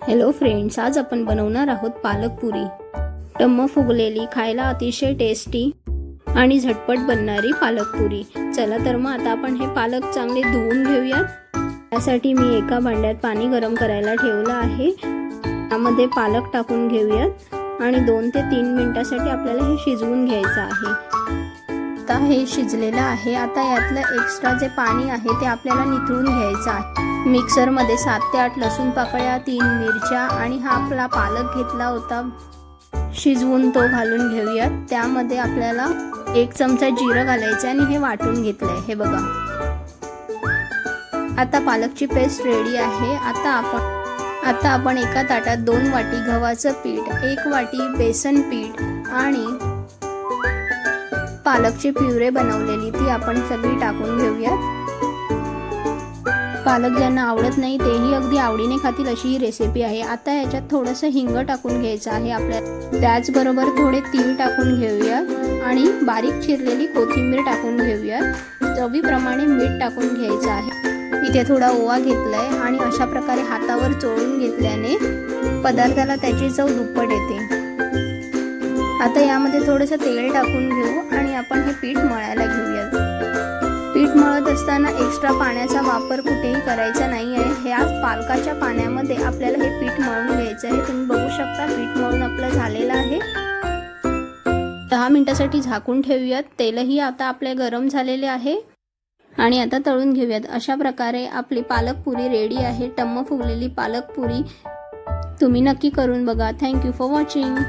Hello friends, आज आपण बनवणार आहोत पालक पुरी। टम्म फुगलेली, खायला अतिशय टेस्टी आणि झटपट बनणारी पालक पुरी। चला तर मग आता आपण हे पालक चांगले धुवून घेऊयात। त्यासाठी मी एका भांड्यात पाणी गरम करायला ठेवलं आहे। त्यामध्ये पालक टाकून घेऊयात आणि 2 ते 3 मिनिटांसाठी आपल्याला हे शिजवून घ्यायचं आहे। आता हे शिजलेलं आहे। आता यातलं एक्स्ट्रा जे पाणी आहे ते आपल्याला निथळून घ्यायचं आहे। मिक्सर मध्ये 7 ते 8 लसूण पाकळ्या, 3 मिरच्या आणि हा आपला पालक घेतला होता शिजवून तो घालून घेऊयात। त्यामध्ये आपल्याला 1 चमचा जिरं घालायचं आणि हे वाटून घेतलंय, हे बघा। आता पालकची पेस्ट रेडी आहे। आता आपण एका ताटात 2 वाटी गव्हाचं पीठ, 1 वाटी बेसन पीठ आणि पालकची प्युरे बनवलेली ती आपण सगळी टाकून घेऊयात। पालक ज्यांना आवडत नाही तेही अगदी आवडीने खातील अशी ही रेसिपी आहे। आता याच्यात थोडंसं हिंग टाकून घ्यायचं आहे आपल्याला। त्याचबरोबर थोडे तीळ टाकून घेऊयात आणि बारीक चिरलेली कोथिंबीर टाकून घेऊयात। चवीप्रमाणे मीठ टाकून घ्यायचं आहे। इथे थोडा ओवा घेतलाय आणि अशा प्रकारे हातावर चोळून घेतल्याने पदार्थाला त्याची चव दुप्पट येते। आता यामध्ये थोडंसं तेल टाकून घेऊ आणि आपण हे पीठ मळायला घेऊयात। पीठ मळत असताना एक्स्ट्रा पाण्याचा वापर कुठेही करायचा नाही आहे। ह्या पालकाच्या पाण्यामध्ये आपल्याला हे पीठ मळून घ्यायचं आहे। तुम्ही बघू शकता पीठ मळून आपलं झालेलं आहे। 10 मिनिटांसाठी झाकून ठेवूयात। तेलही आता आपले गरम झालेले आहे आणि आता तळून घेऊयात। अशा प्रकारे आपली पालक पुरी रेडी आहे। टम्म फुगलेली पालक पुरी तुम्ही नक्की करून बघा। Thank you for watching.